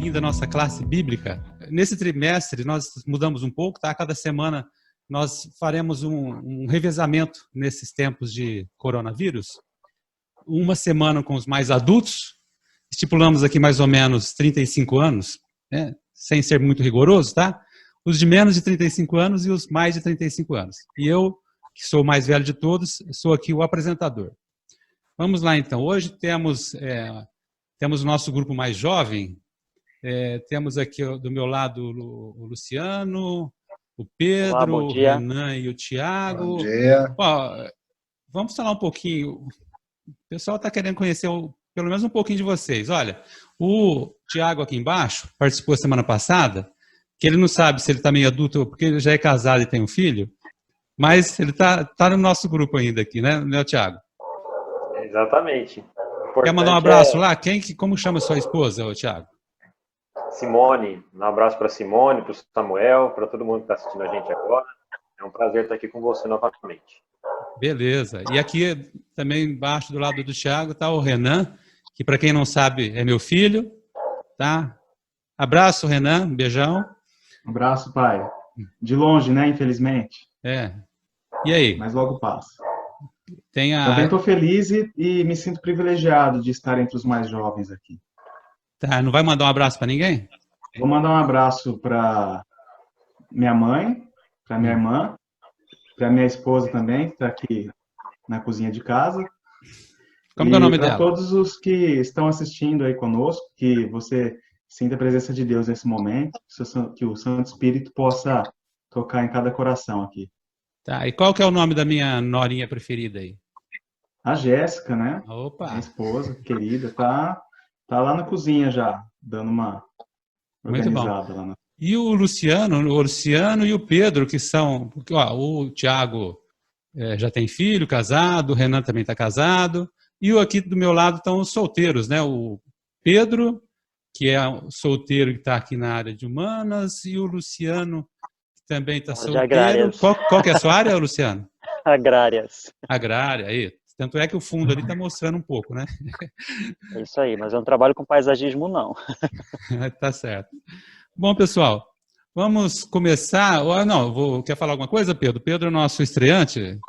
bem-vindo à nossa classe bíblica. Nesse trimestre, nós mudamos um pouco, tá? Cada semana nós faremos um revezamento nesses tempos de coronavírus. Uma semana com os mais adultos, estipulamos aqui mais ou menos 35 anos, né? Sem ser muito rigoroso, tá? Os de menos de 35 anos e os mais de 35 anos. E eu, que sou o mais velho de todos, sou aqui o apresentador. Vamos lá, então. Hoje temos o nosso grupo mais jovem. Temos aqui do meu lado o Luciano, o Olá, Pedro, bom o dia. Renan e o Bom Tiago. dia. Ó, vamos falar um pouquinho. O pessoal está querendo conhecer pelo menos um pouquinho de vocês. Olha, o Tiago aqui embaixo participou semana passada, que ele não sabe se ele está meio adulto, porque ele já é casado e tem um filho, mas ele tá no nosso grupo ainda aqui, né, Tiago? Exatamente. O Quer mandar um importante abraço é lá? Como chama sua esposa, ô Tiago? Simone. Um abraço para Simone, para o Samuel, para todo mundo que está assistindo a gente agora. É um prazer estar aqui com você novamente. Beleza. E aqui também embaixo do lado do Tiago está o Renan, que para quem não sabe é meu filho, tá? Abraço, Renan, um beijão. Um abraço, pai. De longe, né, infelizmente. E aí? Mas logo passa. Tem Também estou feliz e me sinto privilegiado de estar entre os mais jovens aqui. Tá, não vai mandar um abraço para ninguém? Vou mandar um abraço para minha mãe, para minha irmã, para minha esposa também, que está aqui na cozinha de casa. Como que é o nome para dela? todos os que estão assistindo aí conosco, que você sinta a presença de Deus nesse momento, que o Santo Espírito possa tocar em cada coração aqui. Tá, e qual que é o nome da minha norinha preferida aí? A Jéssica, né? Opa! Minha esposa querida, tá lá na cozinha já, dando uma Muito bom. organizada lá na... E o Luciano e o Pedro, que são... Porque, ó, o Tiago já tem filho, casado, o Renan também está casado, e aqui do meu lado estão os solteiros, né? O Pedro, que é o solteiro que está aqui na área de humanas, e o Luciano, que também está solteiro. Agrárias. Qual que é a sua área, Luciano? Agrárias. Agrária, aí. Tanto é que o fundo ali está mostrando um pouco, né? É isso aí, mas eu não trabalho com paisagismo, não. Tá certo. Bom, pessoal, vamos começar. Não, quer falar alguma coisa, Pedro? Pedro é nosso estreante.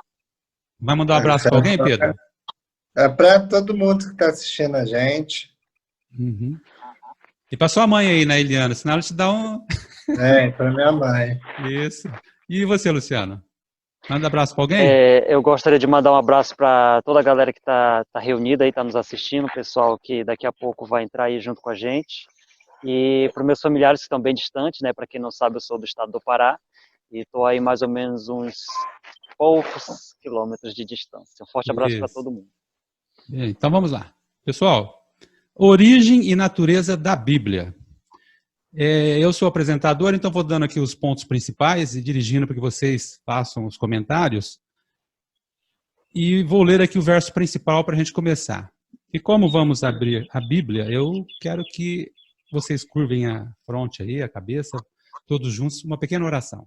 Vai mandar um abraço para alguém, Pedro? É para todo mundo que está assistindo a gente. Uhum. E para sua mãe aí, né, Eliana? Senão ela te dá um... Para minha mãe. Isso. E você, Luciano? Manda abraço para alguém? Eu gostaria de mandar um abraço para toda a galera que está reunida aí, está nos assistindo, o pessoal que daqui a pouco vai entrar aí junto com a gente. E para os meus familiares que estão bem distantes, né? Para quem não sabe, eu sou do estado do Pará e estou aí mais ou menos uns poucos quilômetros de distância. Um forte abraço para todo mundo. Então vamos lá. Pessoal, origem e natureza da Bíblia. Eu sou o apresentador, então vou dando aqui os pontos principais e dirigindo para que vocês façam os comentários. E vou ler aqui o verso principal para a gente começar. E como vamos abrir a Bíblia, eu quero que vocês curvem a fronte aí, a cabeça, todos juntos, uma pequena oração.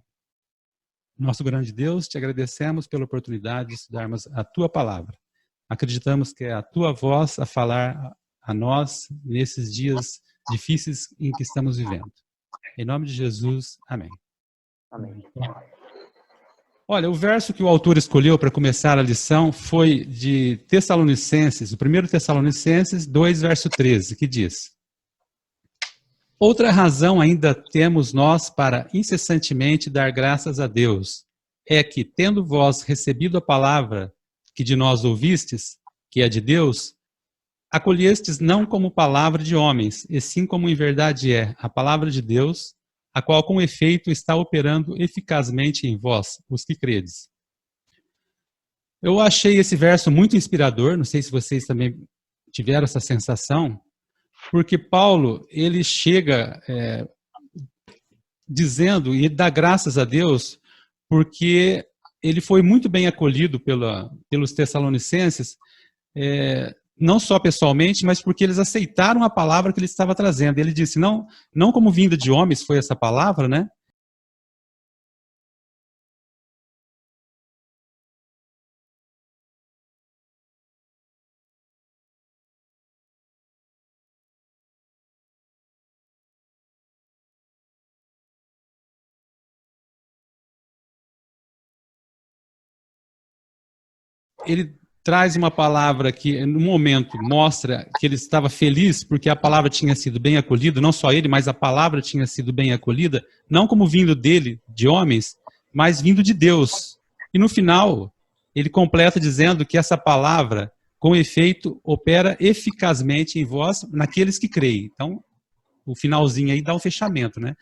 Nosso grande Deus, te agradecemos pela oportunidade de estudarmos a Tua Palavra. Acreditamos que é a Tua voz a falar a nós nesses dias difíceis em que estamos vivendo. Em nome de Jesus, amém. Amém. Olha, o verso que o autor escolheu para começar a lição foi de Tessalonicenses, o 1 Tessalonicenses 2, verso 13, que diz: outra razão ainda temos nós para incessantemente dar graças a Deus, é que, tendo vós recebido a palavra que de nós ouvistes, que é de Deus, acolhestes não como palavra de homens, e sim como em verdade é a palavra de Deus, a qual com efeito está operando eficazmente em vós, os que credes. Eu achei esse verso muito inspirador, não sei se vocês também tiveram essa sensação, porque Paulo, ele chega dizendo e dá graças a Deus, porque ele foi muito bem acolhido pelos tessalonicenses, não só pessoalmente, mas porque eles aceitaram a palavra que ele estava trazendo. Ele disse, não como vinda de homens foi essa palavra, né? ele traz uma palavra que, no momento, mostra que ele estava feliz porque a palavra tinha sido bem acolhida, não só ele, mas a palavra tinha sido bem acolhida, não como vindo dele, de homens, mas vindo de Deus. E no final, ele completa dizendo que essa palavra, com efeito, opera eficazmente em vós, naqueles que creem. Então, o finalzinho aí dá um fechamento, né?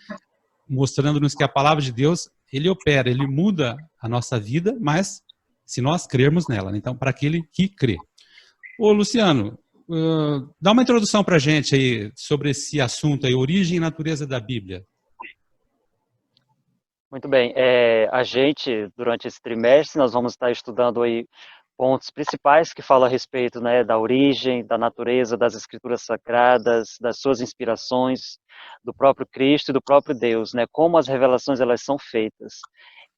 Mostrando-nos que a palavra de Deus, ele opera, ele muda a nossa vida, mas se nós crermos nela, né? Então, para aquele que crê. Ô, Luciano, dá uma introdução para a gente aí sobre esse assunto aí, origem e natureza da Bíblia. Muito bem. A gente, durante esse trimestre, nós vamos estar estudando aí pontos principais que falam a respeito, né, da origem, da natureza, das escrituras sagradas, das suas inspirações, do próprio Cristo e do próprio Deus, né, como as revelações elas são feitas.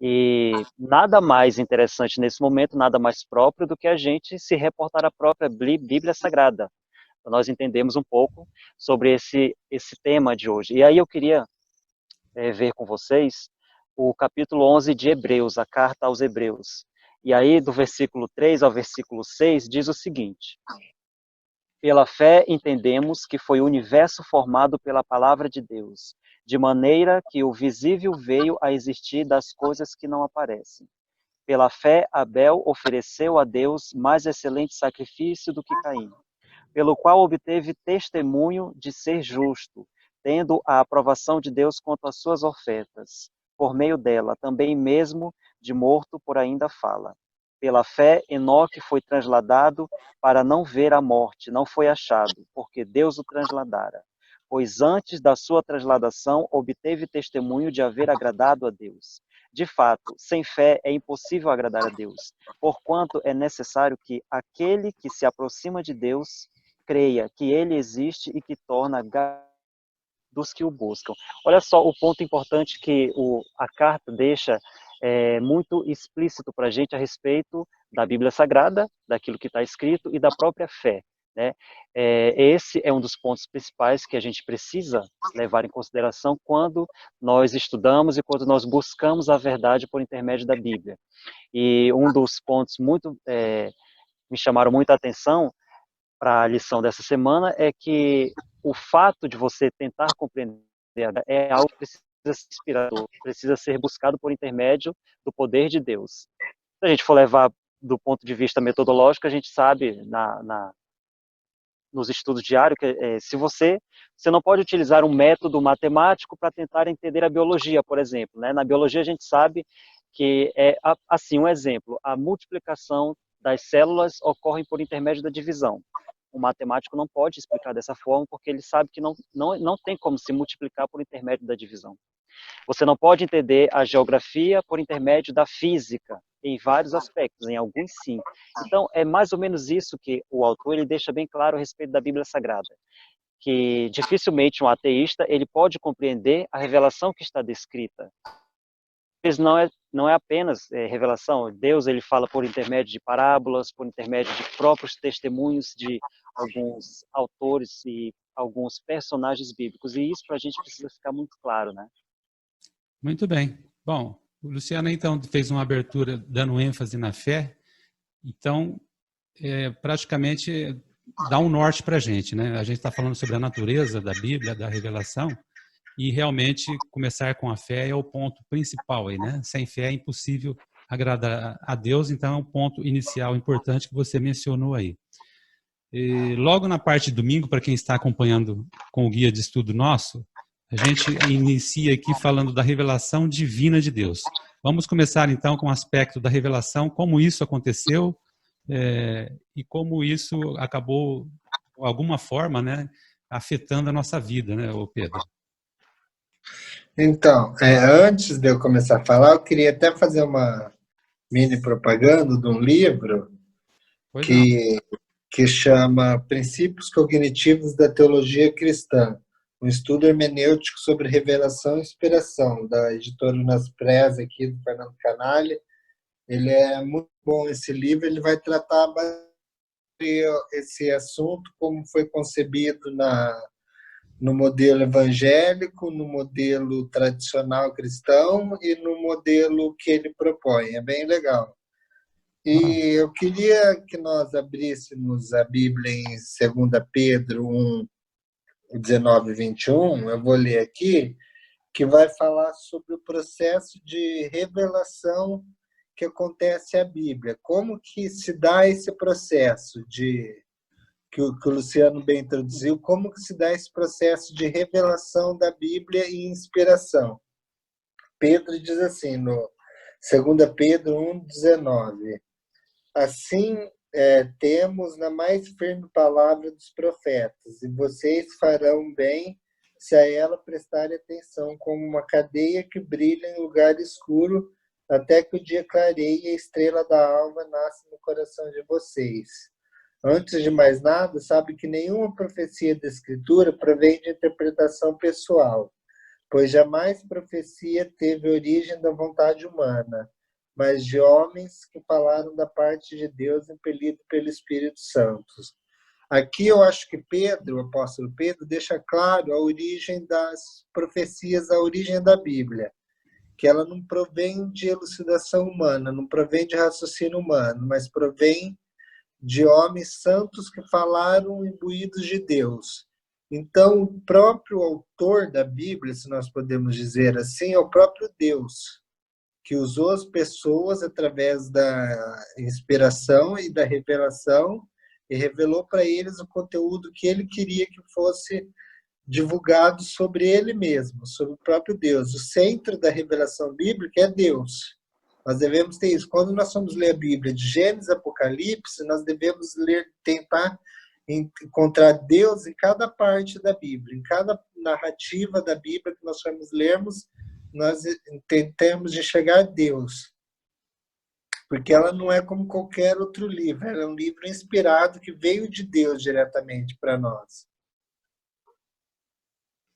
E nada mais interessante nesse momento, nada mais próprio do que a gente se reportar à própria Bíblia Sagrada. Para nós entendemos um pouco sobre esse tema de hoje. E aí eu queria ver com vocês o capítulo 11 de Hebreus, a carta aos Hebreus. E aí, do versículo 3 ao versículo 6, diz o seguinte: pela fé entendemos que foi o universo formado pela palavra de Deus, de maneira que o visível veio a existir das coisas que não aparecem. Pela fé, Abel ofereceu a Deus mais excelente sacrifício do que Caim, pelo qual obteve testemunho de ser justo, tendo a aprovação de Deus quanto às suas ofertas. Por meio dela, também mesmo de morto por ainda fala. Pela fé, Enoque foi transladado para não ver a morte, não foi achado, porque Deus o transladara. Pois antes da sua transladação, obteve testemunho de haver agradado a Deus. De fato, sem fé é impossível agradar a Deus, porquanto é necessário que aquele que se aproxima de Deus creia que ele existe e que torna dos que o buscam. Olha só o ponto importante que a carta deixa muito explícito para a gente a respeito da Bíblia Sagrada, daquilo que está escrito e da própria fé, né? Esse é um dos pontos principais que a gente precisa levar em consideração quando nós estudamos e quando nós buscamos a verdade por intermédio da Bíblia. E um dos pontos muito me chamaram muita atenção para a lição dessa semana é que o fato de você tentar compreender é algo que precisa ser inspirador, precisa ser buscado por intermédio do poder de Deus. Se a gente for levar do ponto de vista metodológico, a gente sabe nos estudos diários que se você não pode utilizar um método matemático para tentar entender a biologia, por exemplo, né? Na biologia a gente sabe que assim, um exemplo, a multiplicação das células ocorre por intermédio da divisão. O matemático não pode explicar dessa forma porque ele sabe que não tem como se multiplicar por intermédio da divisão. Você não pode entender a geografia por intermédio da física, em vários aspectos, em alguns sim. Então, é mais ou menos isso que o autor ele deixa bem claro a respeito da Bíblia Sagrada, que dificilmente um ateísta ele pode compreender a revelação que está descrita. Mas não é apenas revelação. Deus ele fala por intermédio de parábolas, por intermédio de próprios testemunhos de alguns autores e alguns personagens bíblicos. E isso para a gente precisa ficar muito claro, né? Muito bem. Bom, o Luciano então fez uma abertura dando ênfase na fé. Então, praticamente dá um norte para a gente, né? A gente está falando sobre a natureza da Bíblia, da revelação. E realmente começar com a fé é o ponto principal aí, né? Sem fé é impossível agradar a Deus, então é um ponto inicial importante que você mencionou aí. E logo na parte de domingo, para quem está acompanhando com o guia de estudo nosso, a gente inicia aqui falando da revelação divina de Deus. Vamos começar então com o aspecto da revelação, como isso aconteceu e como isso acabou, de alguma forma, né, afetando a nossa vida, né, Pedro? Então, antes de eu começar a falar, eu queria até fazer uma mini propaganda de um livro que chama Princípios Cognitivos da Teologia Cristã, um estudo hermenêutico sobre revelação e inspiração, da editora Unaspres, aqui do Fernando Canalha. Ele é muito bom, esse livro, ele vai tratar esse assunto, como foi concebido no modelo evangélico, no modelo tradicional cristão e no modelo que ele propõe. É bem legal. E eu queria que nós abríssemos a Bíblia em 2 Pedro 1, 19 e 21, eu vou ler aqui, que vai falar sobre o processo de revelação que acontece à Bíblia. Como que se dá esse processo que o Luciano bem introduziu, como que se dá esse processo de revelação da Bíblia e inspiração? Pedro diz assim, no 2 Pedro 1, 19, assim temos na mais firme palavra dos profetas, e vocês farão bem se a ela prestarem atenção, como uma cadeia que brilha em lugar escuro, até que o dia clareie e a estrela da alva nasce no coração de vocês. Antes de mais nada, sabe que nenhuma profecia da Escritura provém de interpretação pessoal, pois jamais profecia teve origem da vontade humana, mas de homens que falaram da parte de Deus, impelido pelo Espírito Santo. Aqui eu acho que Pedro, o apóstolo Pedro, deixa claro a origem das profecias, a origem da Bíblia, que ela não provém de elucidação humana, não provém de raciocínio humano, mas provém de homens santos que falaram imbuídos de Deus. Então, o próprio autor da Bíblia, se nós podemos dizer assim, é o próprio Deus, que usou as pessoas através da inspiração e da revelação e revelou para eles o conteúdo que ele queria que fosse divulgado sobre ele mesmo, sobre o próprio Deus. O centro da revelação bíblica é Deus. Nós devemos ter isso. Quando nós vamos ler a Bíblia de Gênesis, Apocalipse, nós devemos ler, tentar encontrar Deus em cada parte da Bíblia, em cada narrativa da Bíblia que nós vamos lermos, nós tentamos de chegar a Deus. Porque ela não é como qualquer outro livro, ela é um livro inspirado que veio de Deus diretamente para nós.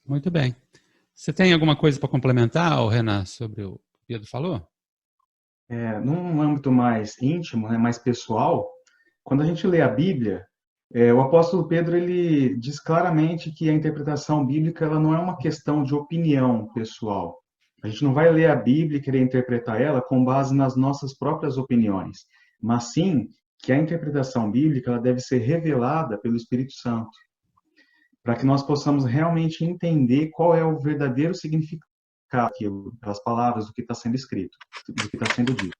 Muito bem. Você tem alguma coisa para complementar, Renan, sobre o que o Pedro falou? Num âmbito mais íntimo, né, mais pessoal, quando a gente lê a Bíblia, o apóstolo Pedro ele diz claramente que a interpretação bíblica ela não é uma questão de opinião pessoal. A gente não vai ler a Bíblia e querer interpretar ela com base nas nossas próprias opiniões, mas sim que a interpretação bíblica ela deve ser revelada pelo Espírito Santo, para que nós possamos realmente entender qual é o verdadeiro significado das palavras, do que está sendo escrito, do que está sendo dito.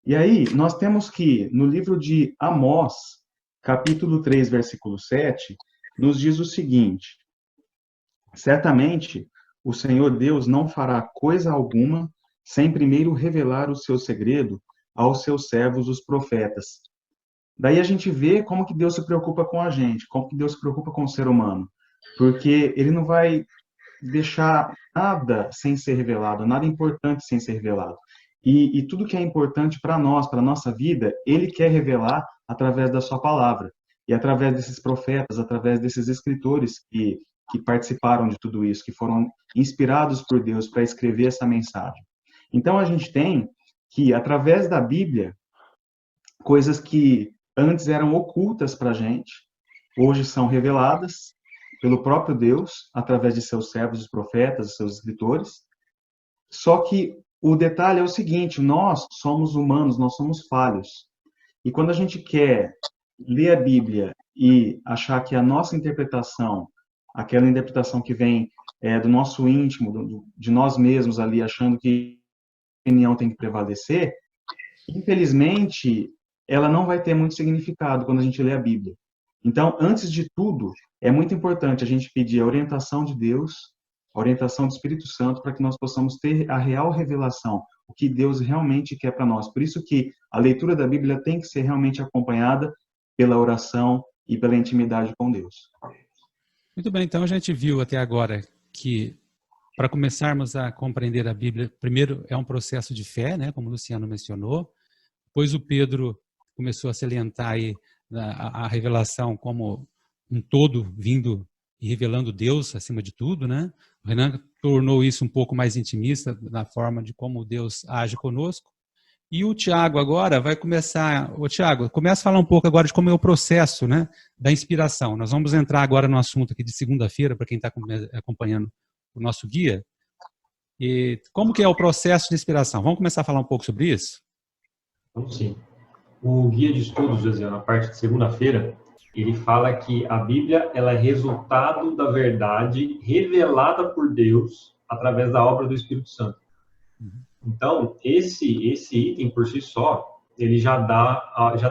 E aí, nós temos que, no livro de Amós, capítulo 3, versículo 7, nos diz o seguinte: certamente o Senhor Deus não fará coisa alguma sem primeiro revelar o seu segredo aos seus servos, os profetas. Daí a gente vê como que Deus se preocupa com a gente, como que Deus se preocupa com o ser humano, porque ele não vai deixar nada sem ser revelado, nada importante sem ser revelado. E tudo que é importante para nós, para a nossa vida, ele quer revelar através da sua palavra. E através desses profetas, através desses escritores que participaram de tudo isso, que foram inspirados por Deus para escrever essa mensagem. Então a gente tem que, através da Bíblia, coisas que antes eram ocultas para a gente, hoje são reveladas pelo próprio Deus, através de seus servos, os profetas, os seus escritores. Só que o detalhe é o seguinte: nós somos humanos, nós somos falhos. E quando a gente quer ler a Bíblia e achar que a nossa interpretação, aquela interpretação que vem do nosso íntimo, de nós mesmos ali, achando que a opinião tem que prevalecer, infelizmente, ela não vai ter muito significado quando a gente lê a Bíblia. Então, antes de tudo, é muito importante a gente pedir a orientação de Deus, a orientação do Espírito Santo, para que nós possamos ter a real revelação, o que Deus realmente quer para nós. Por isso que a leitura da Bíblia tem que ser realmente acompanhada pela oração e pela intimidade com Deus. Muito bem, então a gente viu até agora que para começarmos a compreender a Bíblia, primeiro é um processo de fé, né, como o Luciano mencionou. Depois o Pedro começou a salientar aí a revelação como um todo vindo e revelando Deus acima de tudo, né? O Renan tornou isso um pouco mais intimista na forma de como Deus age conosco. E o Tiago agora vai começar... Ô Tiago, começa a falar um pouco agora de como é o processo, né, da inspiração. Nós vamos entrar agora no assunto aqui de segunda-feira, para quem está acompanhando o nosso guia. E como que é o processo de inspiração? Vamos começar a falar um pouco sobre isso? Sim. O guia de estudos, José, na parte de segunda-feira, ele fala que a Bíblia ela é resultado da verdade revelada por Deus através da obra do Espírito Santo. Então, esse item por si só, ele já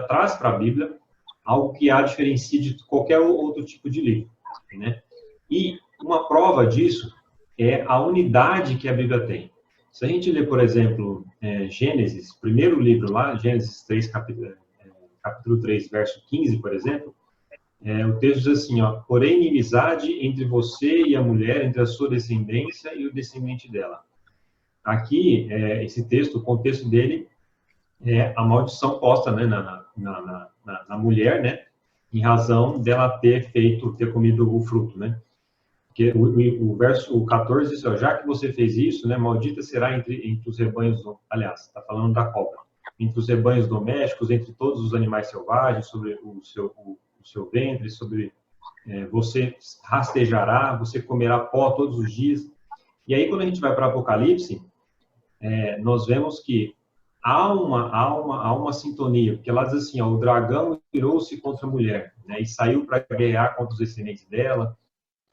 traz para a Bíblia algo que a diferencia de qualquer outro tipo de livro, né? E uma prova disso é a unidade que a Bíblia tem. Se a gente ler, por exemplo, Gênesis, primeiro livro lá, Gênesis 3, capítulo 3, verso 15, por exemplo, o texto diz assim, ó, porém inimizade entre você e a mulher, entre a sua descendência e o descendente dela. Aqui, esse texto, o contexto dele é a maldição posta, né, na mulher, né, em razão dela ter comido o fruto, né? Porque o verso 14 diz, ó, já que você fez isso, né, maldita será entre os rebanhos, aliás, está falando da cobra, entre os rebanhos domésticos, entre todos os animais selvagens, sobre o seu ventre, sobre você rastejará, você comerá pó todos os dias. E aí, quando a gente vai para Apocalipse, nós vemos que há uma sintonia, porque ela diz assim, ó, o dragão virou-se contra a mulher, né, e saiu para guerrear contra os descendentes dela,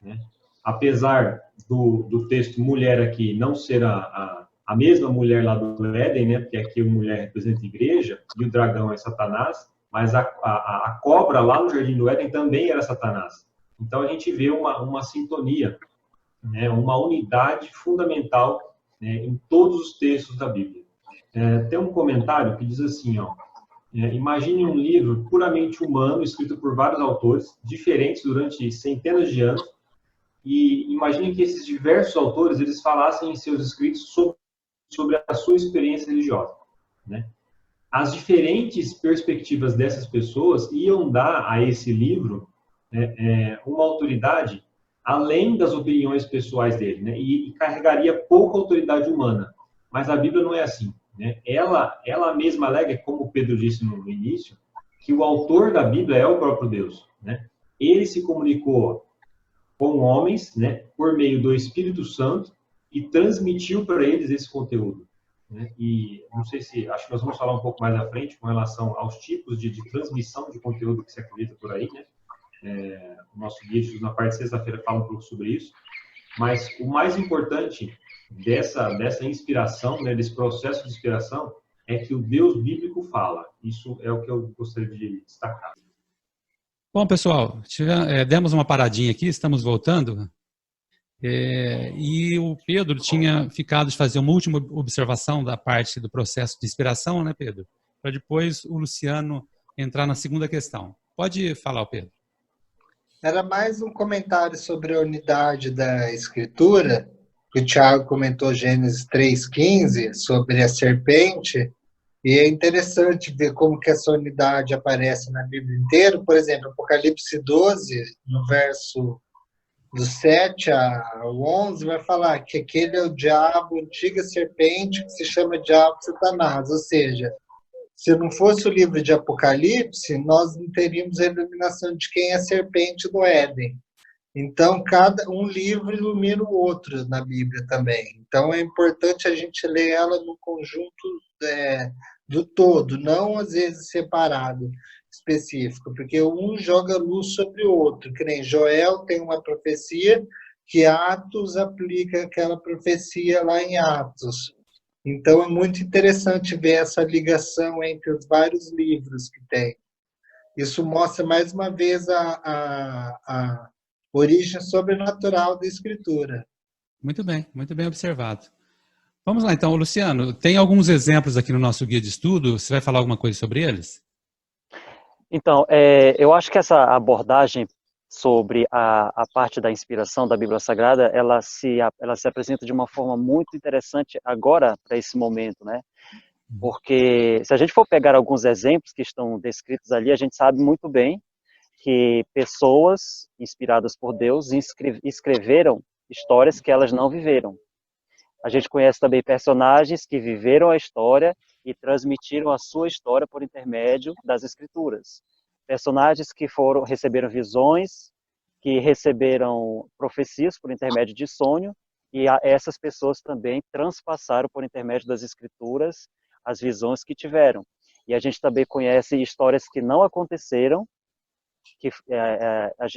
né? Apesar do texto mulher aqui não ser a mesma mulher lá do Éden, né, porque aqui a mulher representa a igreja e o dragão é Satanás, mas a cobra lá no Jardim do Éden também era Satanás. Então a gente vê uma sintonia, né, uma unidade fundamental, né, em todos os textos da Bíblia. Tem um comentário que diz assim, ó, imagine um livro puramente humano, escrito por vários autores, diferentes durante centenas de anos, e imagine que esses diversos autores, eles falassem em seus escritos sobre a sua experiência religiosa, né? As diferentes perspectivas dessas pessoas iam dar a esse livro uma autoridade além das opiniões pessoais dele, né? E carregaria pouca autoridade humana. Mas a Bíblia não é assim, né? Ela mesma alega, como Pedro disse no início, que o autor da Bíblia é o próprio Deus, né? Ele se comunicou com homens, né, por meio do Espírito Santo e transmitiu para eles esse conteúdo, né? E não sei acho que nós vamos falar um pouco mais à frente com relação aos tipos de transmissão de conteúdo que se acredita por aí, né? O nosso guia na parte de sexta-feira fala um pouco sobre isso, mas o mais importante dessa inspiração, né, desse processo de inspiração, é que o Deus bíblico fala. Isso é o que eu gostaria de destacar. Bom, pessoal, demos uma paradinha aqui, estamos voltando. E o Pedro tinha ficado de fazer uma última observação da parte do processo de inspiração, né, Pedro? Para depois o Luciano entrar na segunda questão. Pode falar, Pedro. Era mais um comentário sobre a unidade da Escritura, que o Tiago comentou Gênesis 3,15, sobre a serpente, e é interessante ver como que essa unidade aparece na Bíblia inteira. Por exemplo, Apocalipse 12, no verso do 7 ao 11, vai falar que aquele é o diabo, a antiga serpente, que se chama diabo Satanás. Ou seja, se não fosse o livro de Apocalipse, nós não teríamos a iluminação de quem é a serpente do Éden. Então, cada um livro ilumina o outro na Bíblia também. Então, é importante a gente ler ela no conjunto do todo, não às vezes separado, específico, porque um joga luz sobre o outro, que nem Joel tem uma profecia que Atos aplica aquela profecia lá em Atos. Então, é muito interessante ver essa ligação entre os vários livros que tem. Isso mostra, mais uma vez, a origem sobrenatural da Escritura. Muito bem observado. Vamos lá, então, Luciano, tem alguns exemplos aqui no nosso guia de estudo, você vai falar alguma coisa sobre eles? Então, eu acho que essa abordagem sobre a parte da inspiração da Bíblia Sagrada, ela se apresenta de uma forma muito interessante agora, para esse momento, né? Porque se a gente for pegar alguns exemplos que estão descritos ali, a gente sabe muito bem que pessoas inspiradas por Deus escreveram histórias que elas não viveram. A gente conhece também personagens que viveram a história e transmitiram a sua história por intermédio das Escrituras. Personagens que receberam visões, que receberam profecias por intermédio de sonho, e essas pessoas também transpassaram por intermédio das Escrituras as visões que tiveram. E a gente também conhece histórias que não aconteceram, que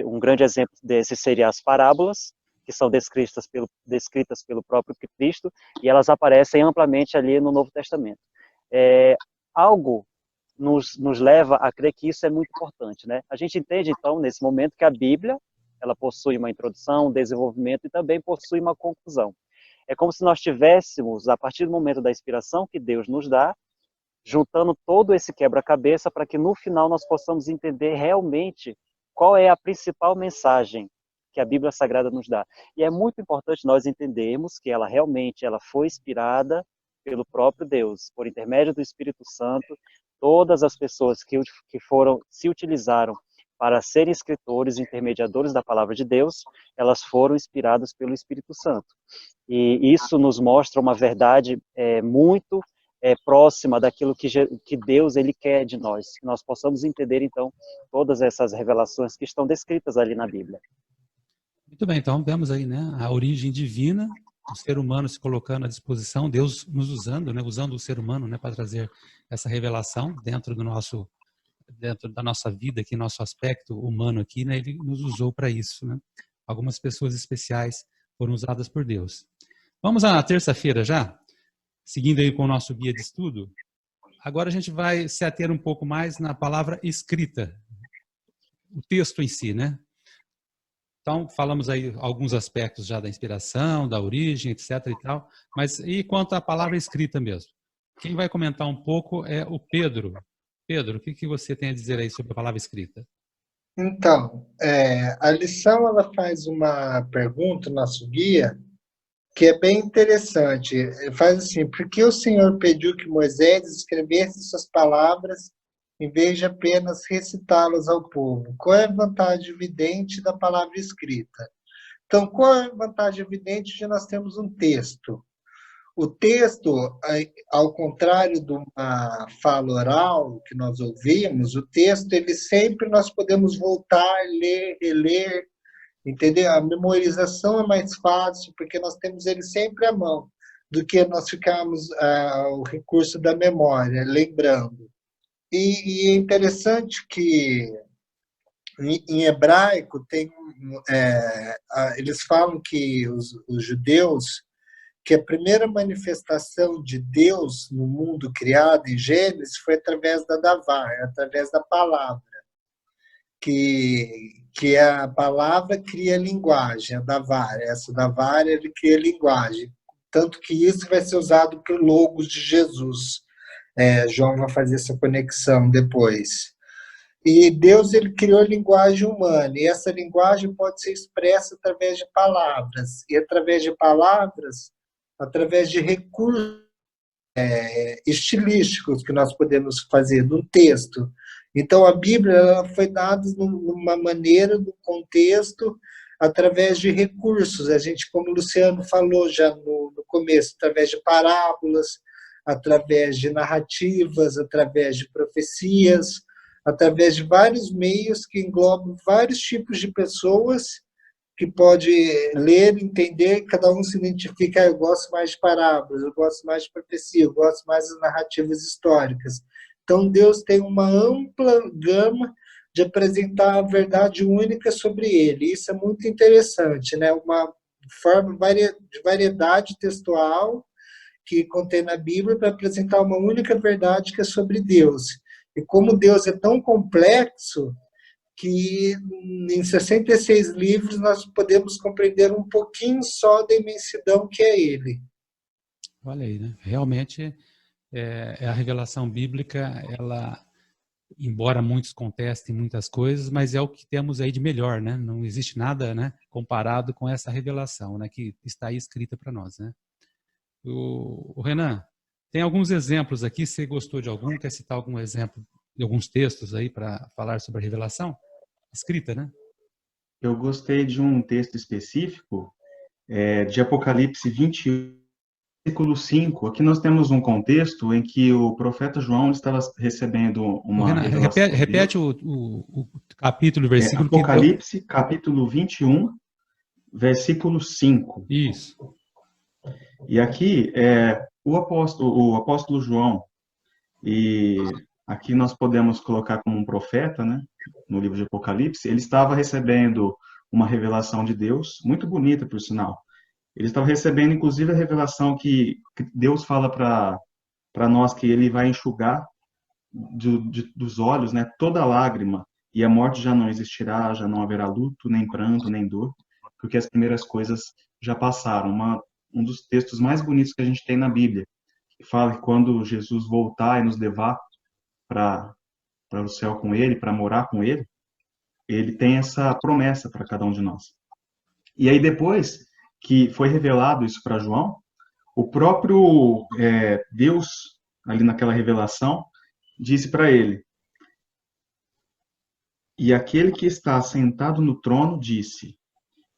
um grande exemplo desse seria as parábolas, que são descritas pelo próprio Cristo, e elas aparecem amplamente ali no Novo Testamento. Algo nos leva a crer que isso é muito importante, né? A gente entende, então, nesse momento, que a Bíblia, ela possui uma introdução, um desenvolvimento e também possui uma conclusão. É como se nós tivéssemos, a partir do momento da inspiração que Deus nos dá, juntando todo esse quebra-cabeça para que no final nós possamos entender realmente qual é a principal mensagem que a Bíblia Sagrada nos dá. E é muito importante nós entendermos que ela realmente foi inspirada pelo próprio Deus, por intermédio do Espírito Santo. Todas as pessoas que se utilizaram para serem escritores, intermediadores da palavra de Deus, elas foram inspiradas pelo Espírito Santo. E isso nos mostra uma verdade muito próxima daquilo que Deus ele quer de nós, que nós possamos entender, então, todas essas revelações que estão descritas ali na Bíblia. Muito bem, então vemos aí, né, a origem divina, o ser humano se colocando à disposição, Deus nos usando, né, usando o ser humano, né, para trazer essa revelação dentro da nossa vida, aqui, nosso aspecto humano aqui, né, ele nos usou para isso, né? Algumas pessoas especiais foram usadas por Deus. Vamos à terça-feira já? Seguindo aí com o nosso guia de estudo, agora a gente vai se ater um pouco mais na palavra escrita, o texto em si, né? Então, falamos aí alguns aspectos já da inspiração, da origem, etc. e tal, mas e quanto à palavra escrita mesmo? Quem vai comentar um pouco é o Pedro. Pedro, o que você tem a dizer aí sobre a palavra escrita? Então, a lição ela faz uma pergunta, o nosso guia, que é bem interessante. Faz assim: por que o Senhor pediu que Moisés escrevesse suas palavras em vez de apenas recitá-las ao povo? Qual é a vantagem evidente da palavra escrita? Então, qual é a vantagem evidente de nós termos um texto? O texto, ao contrário de uma fala oral que nós ouvimos, o texto, ele sempre nós podemos voltar, ler, reler, entendeu? A memorização é mais fácil, porque nós temos ele sempre à mão, do que nós ficarmos o recurso da memória, lembrando. E é interessante que em hebraico eles falam que os judeus, que a primeira manifestação de Deus no mundo criado em Gênesis foi através da Davar, através da palavra, que a palavra cria linguagem, a Davar, essa Davar ele cria linguagem, tanto que isso vai ser usado para o Logos de Jesus. João vai fazer essa conexão depois. E Deus ele criou a linguagem humana, e essa linguagem pode ser expressa através de palavras, e através de palavras, através de recursos estilísticos que nós podemos fazer no texto. Então, a Bíblia ela foi dada numa maneira, no contexto, através de recursos. A gente, como o Luciano falou já no começo, através de parábolas, através de narrativas, através de profecias, através de vários meios que englobam vários tipos de pessoas que pode ler, entender, cada um se identifica, eu gosto mais de parábolas, eu gosto mais de profecia, eu gosto mais das narrativas históricas. Então, Deus tem uma ampla gama de apresentar a verdade única sobre ele. Isso é muito interessante, né? Uma forma de variedade textual que contém na Bíblia para apresentar uma única verdade que é sobre Deus. E como Deus é tão complexo, que em 66 livros nós podemos compreender um pouquinho só da imensidão que é ele. Olha aí, né? Realmente, a revelação bíblica, ela, embora muitos contestem muitas coisas, mas é o que temos aí de melhor, né? Não existe nada, né, comparado com essa revelação, né, que está aí escrita para nós, né? O Renan, tem alguns exemplos aqui, você gostou de algum? Quer citar algum exemplo de alguns textos aí para falar sobre a revelação? Escrita, né? Eu gostei de um texto específico, de Apocalipse 21, versículo 5. Aqui nós temos um contexto em que o profeta João estava recebendo uma Renan, revelação. repete o capítulo e versículo. Apocalipse, capítulo 21, versículo 5. Isso. E aqui, o apóstolo João, e aqui nós podemos colocar como um profeta, né, no livro de Apocalipse, ele estava recebendo uma revelação de Deus, muito bonita, por sinal. Ele estava recebendo, inclusive, a revelação que Deus fala para nós que ele vai enxugar dos olhos, né, toda lágrima, e a morte já não existirá, já não haverá luto, nem pranto, nem dor, porque as primeiras coisas já passaram. Um dos textos mais bonitos que a gente tem na Bíblia, que fala que quando Jesus voltar e nos levar para o céu com ele, para morar com ele, ele tem essa promessa para cada um de nós. E aí depois que foi revelado isso para João, o próprio Deus, ali naquela revelação, disse para ele: e aquele que está sentado no trono disse: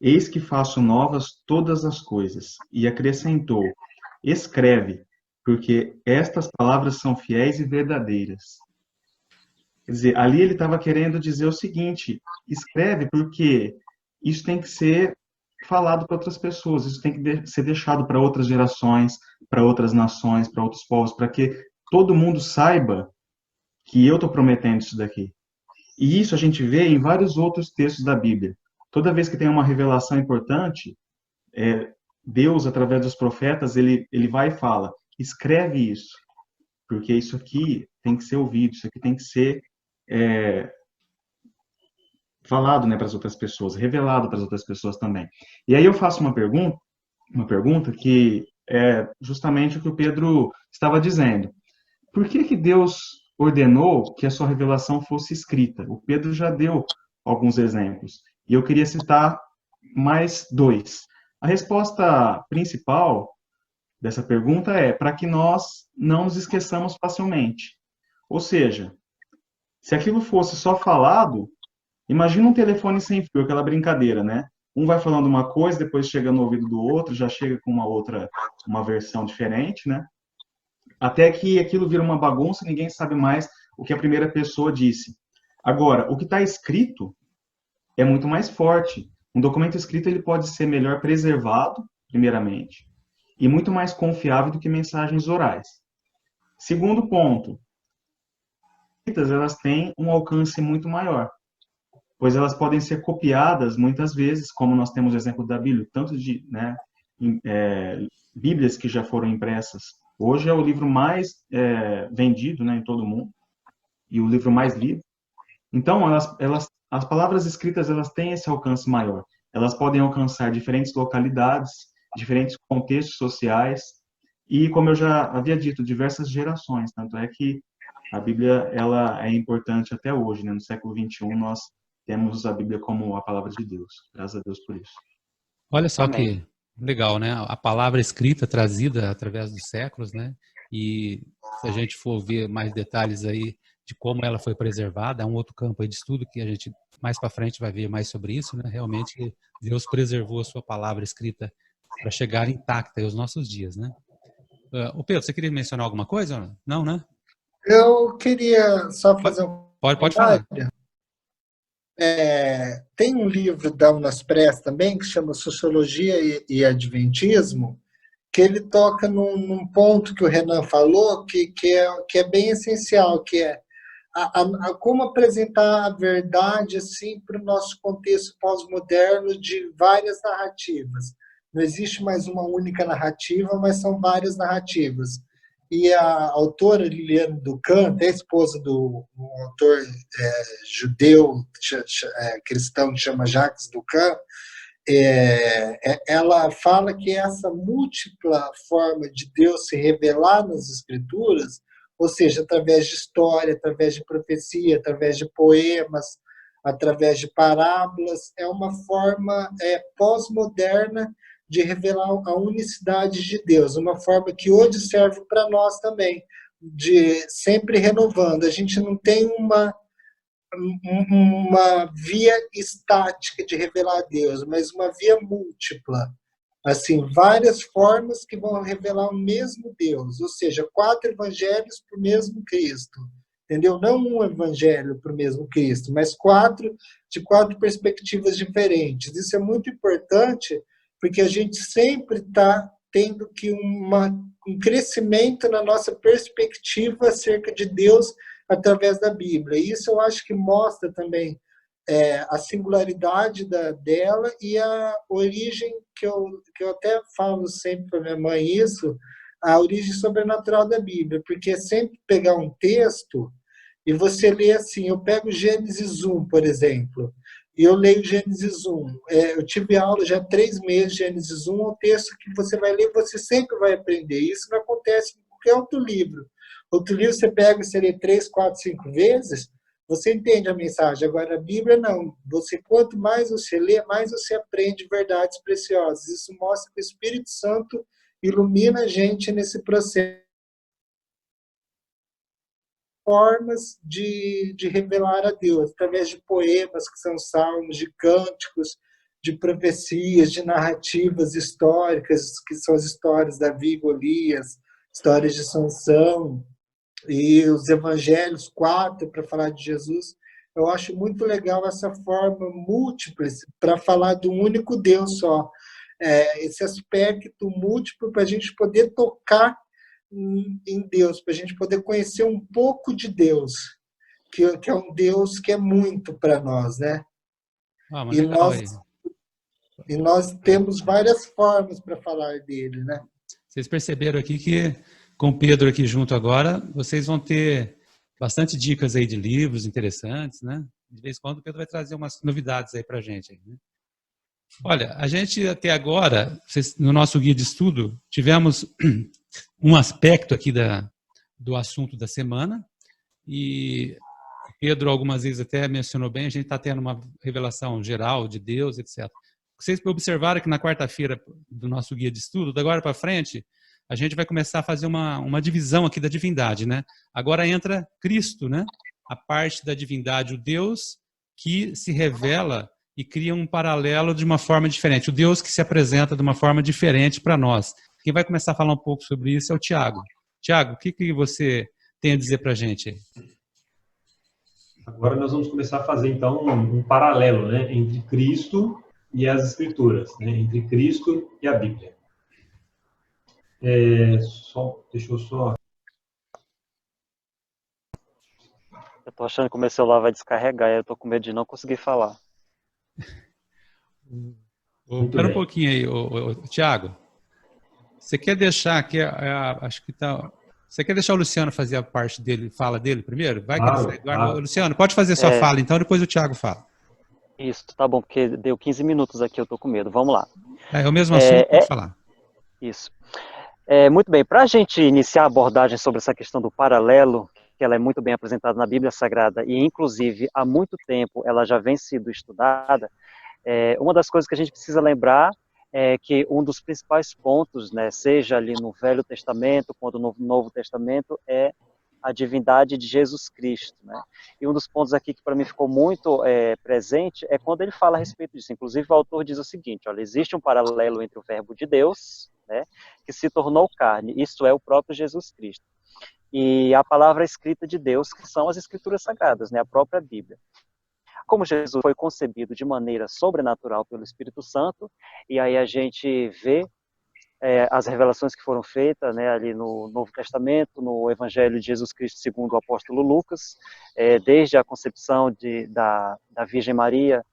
eis que faço novas todas as coisas. E acrescentou: escreve, porque estas palavras são fiéis e verdadeiras. Quer dizer, ali ele estava querendo dizer o seguinte: escreve, porque isso tem que ser falado para outras pessoas, isso tem que ser deixado para outras gerações, para outras nações, para outros povos, para que todo mundo saiba que eu estou prometendo isso daqui. E isso a gente vê em vários outros textos da Bíblia. Toda vez que tem uma revelação importante, Deus, através dos profetas, ele vai e fala: escreve isso, porque isso aqui tem que ser ouvido, isso aqui tem que ser falado, né, para as outras pessoas, revelado para as outras pessoas também. E aí eu faço uma pergunta que é justamente o que o Pedro estava dizendo. Por que Deus ordenou que a sua revelação fosse escrita? O Pedro já deu alguns exemplos, e eu queria citar mais dois. A resposta principal dessa pergunta é para que nós não nos esqueçamos facilmente. Ou seja, se aquilo fosse só falado, imagina um telefone sem fio, aquela brincadeira, né? Um vai falando uma coisa, depois chega no ouvido do outro, já chega com uma versão diferente, né? Até que aquilo vira uma bagunça, ninguém sabe mais o que a primeira pessoa disse. Agora, o que está escrito é muito mais forte. Um documento escrito ele pode ser melhor preservado, primeiramente, e muito mais confiável do que mensagens orais. Segundo ponto, elas têm um alcance muito maior, pois elas podem ser copiadas muitas vezes, como nós temos o exemplo da Bíblia, tanto de Bíblias que já foram impressas. Hoje é o livro mais vendido, né, em todo o mundo, e o livro mais lido. Então, as palavras escritas elas têm esse alcance maior. Elas podem alcançar diferentes localidades, diferentes contextos sociais, e, como eu já havia dito, diversas gerações. Tanto é que a Bíblia ela é importante até hoje, né? No século XXI, nós temos a Bíblia como a palavra de Deus. Graças a Deus por isso. Olha só Amém. que legal, né? A palavra escrita trazida através dos séculos, né? E se a gente for ver mais detalhes aí de como ela foi preservada, é um outro campo aí de estudo que a gente mais para frente vai ver mais sobre isso, né? Realmente Deus preservou a sua palavra escrita para chegar intacta aos nossos dias, né? O Pedro, você queria mencionar alguma coisa? Não, né? Eu queria só fazer um Pode falar. Tem um livro da Unaspress também, que chama Sociologia e Adventismo, que ele toca num ponto que o Renan falou, que é bem essencial, que é como apresentar a verdade assim, para o nosso contexto pós-moderno de várias narrativas. Não existe mais uma única narrativa, mas são várias narrativas. E a autora Liliane Ducan, a esposa do autor judeu cristão que chama Jacques Ducan, ela fala que essa múltipla forma de Deus se revelar nas Escrituras, ou seja, através de história, através de profecia, através de poemas, através de parábolas, é uma forma pós-moderna de revelar a unicidade de Deus, uma forma que hoje serve para nós também, de sempre renovando. A gente não tem uma via estática de revelar a Deus, mas uma via múltipla. Assim, várias formas que vão revelar o mesmo Deus, ou seja, 4 evangelhos para o mesmo Cristo. Entendeu? Não um evangelho para o mesmo Cristo, mas 4 de 4 perspectivas diferentes. Isso é muito importante, porque a gente sempre está tendo que um crescimento na nossa perspectiva acerca de Deus através da Bíblia. E isso eu acho que mostra também a singularidade dela e a origem, que eu até falo sempre para minha mãe isso, a origem sobrenatural da Bíblia, porque é sempre pegar um texto e você lê assim, eu pego Gênesis 1, por exemplo, e eu leio Gênesis 1. Eu tive aula já há 3 meses, Gênesis 1 é um texto que você vai ler, você sempre vai aprender. Isso não acontece com qualquer outro livro. Outro livro você pega, você lê 3, 4, 5 vezes, você entende a mensagem. Agora, a Bíblia não. Quanto mais você lê, mais você aprende verdades preciosas. Isso mostra que o Espírito Santo ilumina a gente nesse processo. Formas de revelar a Deus, através de poemas, que são salmos, de cânticos, de profecias, de narrativas históricas, que são as histórias de Davi e Golias, histórias de Sansão, e os evangelhos, 4, para falar de Jesus. Eu acho muito legal essa forma múltipla para falar de um único Deus só. Esse aspecto múltiplo para a gente poder tocar em Deus, para a gente poder conhecer um pouco de Deus, que é um Deus que é muito para nós, né? E nós temos várias formas para falar dele, né? Vocês perceberam aqui que, com o Pedro aqui junto agora, vocês vão ter bastante dicas aí de livros interessantes, né? De vez em quando o Pedro vai trazer umas novidades aí para a gente, né? Olha, a gente até agora, no nosso guia de estudo, tivemos um aspecto aqui do assunto da semana, e Pedro algumas vezes até mencionou bem, a gente está tendo uma revelação geral de Deus, etc. Vocês observaram que na quarta-feira do nosso guia de estudo, da agora para frente, a gente vai começar a fazer uma divisão aqui da divindade, né? Agora entra Cristo, né? A parte da divindade, o Deus que se revela e cria um paralelo de uma forma diferente. O Deus que se apresenta de uma forma diferente para nós. Quem vai começar a falar um pouco sobre isso é o Tiago. Tiago, o que você tem a dizer para a gente aí? Agora nós vamos começar a fazer, então, um paralelo, né, entre Cristo e as Escrituras, né, entre Cristo e a Bíblia. Deixa eu só... Eu tô achando que o meu celular vai descarregar e eu tô com medo de não conseguir falar. Espera um pouquinho aí, Tiago. Você quer deixar aqui, acho que tá... Você quer deixar o Luciano fazer a parte dele, fala dele primeiro? Vai, claro, Eduardo. Claro. Luciano, pode fazer sua fala, então depois o Tiago fala. Isso, tá bom, porque deu 15 minutos aqui, eu tô com medo. Vamos lá. É o mesmo assunto, pode falar. Isso. Muito bem, para a gente iniciar a abordagem sobre essa questão do paralelo, que ela é muito bem apresentada na Bíblia Sagrada, e inclusive há muito tempo ela já vem sendo estudada, uma das coisas que a gente precisa lembrar é que um dos principais pontos, né, seja ali no Velho Testamento quanto no Novo Testamento, é a divindade de Jesus Cristo, né? E um dos pontos aqui que para mim ficou muito presente é quando ele fala a respeito disso. Inclusive o autor diz o seguinte: olha, existe um paralelo entre o Verbo de Deus, né, que se tornou carne, isto é, o próprio Jesus Cristo, e a palavra escrita de Deus, que são as Escrituras Sagradas, né, a própria Bíblia. Como Jesus foi concebido de maneira sobrenatural pelo Espírito Santo, e aí a gente vê as revelações que foram feitas, né, ali no Novo Testamento, no Evangelho de Jesus Cristo segundo o apóstolo Lucas, desde a concepção da Virgem Maria,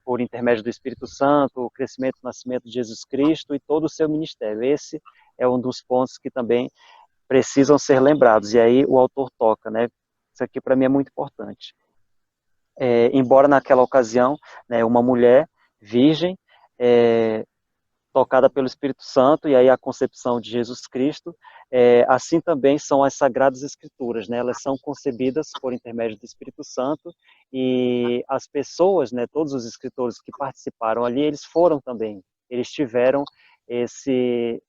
por intermédio do Espírito Santo, o crescimento e nascimento de Jesus Cristo e todo o seu ministério. Esse é um dos pontos que também precisam ser lembrados, e aí o autor toca, né? Isso aqui para mim é muito importante. Embora naquela ocasião, né, uma mulher virgem, tocada pelo Espírito Santo, e aí a concepção de Jesus Cristo, assim também são as Sagradas Escrituras, né? Elas são concebidas por intermédio do Espírito Santo, e as pessoas, né, todos os escritores que participaram ali, eles tiveram esse